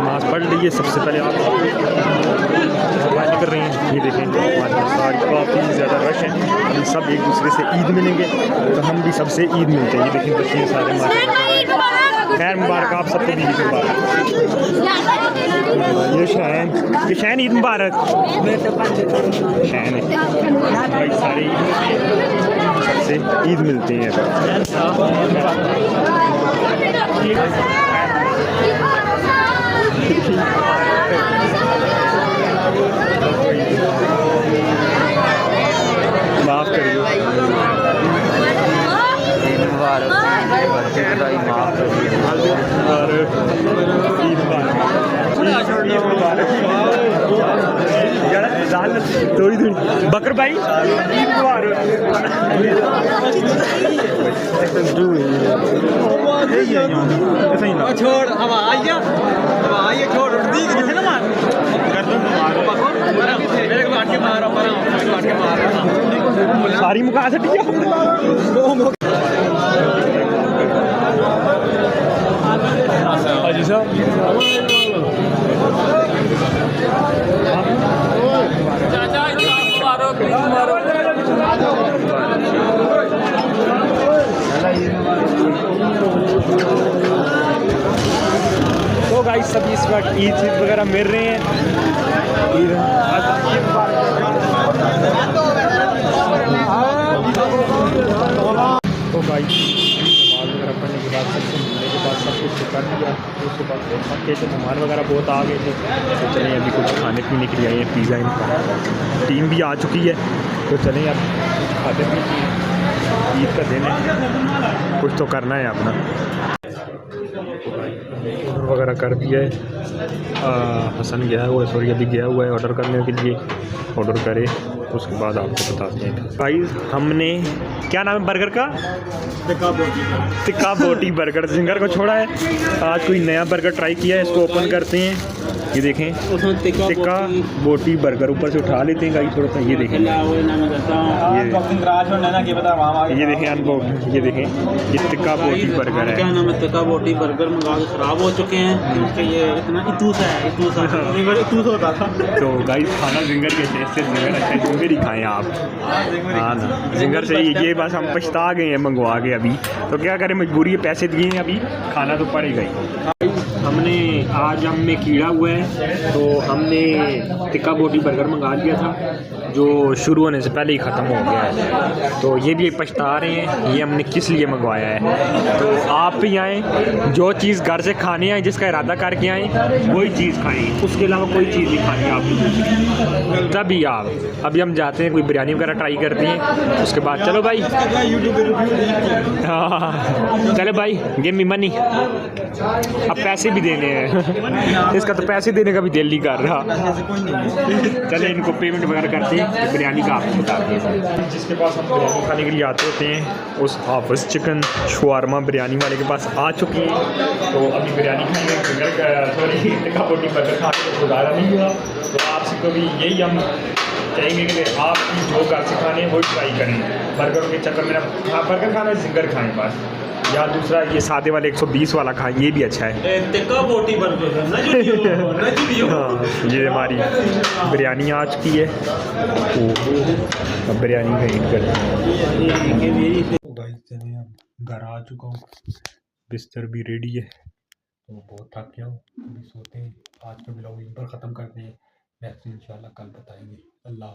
नमाज़ पढ़ लीजिए। सबसे पहले आप सफाई कर रहे हैं, ये देखें काफ़ी ज़्यादा रश है। अभी सब एक दूसरे से ईद मिलेंगे तो हम भी सबसे ईद मिलते हैं। ये देखें बच्चे सारे खैर मुबारक आप सबको भी ईद मुबारक। ये शहन ईद मुबारक। शहन है भाई सारे सबसे ईद मिलते हैं। माफ़ करिए ईद मुबारक माफ़ करिए और ईद मुबारक थोड़ी थोड़ी बकर भाई ईद मुबारक। छोड़ हवा आइए छोड़ ना मार सारी मुका सकती है हाजी साहब। तो गाइस सभी इस वक्त ईद वगैरह मिल रहे हैं। तो गाइस नमाज वगैरह पढ़ने के बाद सबसे मिलने के बाद सब कुछ कर दिया। उसके बाद थके थे, मेहमान वगैरह बहुत आ गए थे तो चलें अभी कुछ खाने पीने के लिए आए हैं। पिज़्ज़ा इनका टीम भी आ चुकी है तो चलें अब खाते पीते हैं। ईद का दिन है, कुछ तो करना है अपना। ऑर्डर वगैरह कर दिया है। हसन गया हुआ है, सॉरी अभी गया हुआ है ऑर्डर करने के लिए। ऑर्डर करे उसके बाद आपको बताते हैं। भाई हमने क्या नाम है बर्गर का? टिक्का बोटी बर्गर जिंगर को छोड़ा है। आज कोई नया बर्गर ट्राई किया है, इसको ओपन करते हैं। ये देखें टिक्का बोटी बर्गर ऊपर से उठा लेते हैं गाइस थोड़ा सा। ये देखें ये देखें अनबॉक्स, ये देखें ये टिक्का बोटी बर्गर है। क्या नाम है? टिक्का बोटी बर्गर मंगा के खराब हो चुके हैं क्योंकि ये इतना इतूस होता था। तो गाइस खाना जिंगर के टेस्ट से जिंगर अच्छा है, जिंगर ही खाएं आप। हाँ ना जिंगर से ये बस हम पछता गए हैं मंगवा के अभी। तो क्या करें, मजबूरी है, पैसे दिए हैं अभी खाना तो पड़ेगा ही। हमने आज हम में कीड़ा हुआ है तो हमने टिक्का बोटी बर्गर मंगा लिया था जो शुरू होने से पहले ही ख़त्म हो गया है। तो ये भी पछता रहे हैं ये हमने किस लिए मंगवाया है। तो आप भी आएँ, जो चीज़ घर से खाने आए जिसका इरादा करके आएँ वही चीज़ खाएँ, उसके अलावा कोई चीज़ नहीं खानी आप। तभी आप अभी हम जाते हैं कोई बिरयानी वगैरह ट्राई करते हैं उसके बाद। चलो भाई हाँ चलो भाई गिव मी मनी। अब पैसे भी देने हैं इसका तो पैसे देने का भी दिल नहीं कर रहा। चले इनको पेमेंट वगैरह करते हैं, बिरयानी का आपको बताते हैं। जिसके पास हम बिरयानी खाने के लिए आते होते हैं उस हाफिज़ चिकन शवारमा बिरयानी वाले के पास आ चुके हैं। तो अभी बिरयानी खाने सॉरी टिक्का बोटी बर्गर खाने को गुजारा नहीं हुआ। तो आपसे को भी यही हम कहेंगे कि आप जो घर से खाने हैं वही ट्राई करें। बर्गर के चक्कर में हाँ बर्गर खाना है जिंगर खाएँ बस, या दूसरा ये सादे वाले 120 वाला खाएं, ये भी अच्छा है। टिक्का बोटी बर्गर हाँ ये हमारी बिरयानी आ चुकी है। अब बिरयानी का ईट करते हैं। भाई चले अब घर आ चुका हूँ, बिस्तर भी रेडी है तो बहुत थक गया हूँ, अभी सोते हैं। आज का ब्लॉग यहीं पर ख़त्म करते हैं, नेक्स्ट इंशाल्लाह कल बताएंगे। अल्लाह।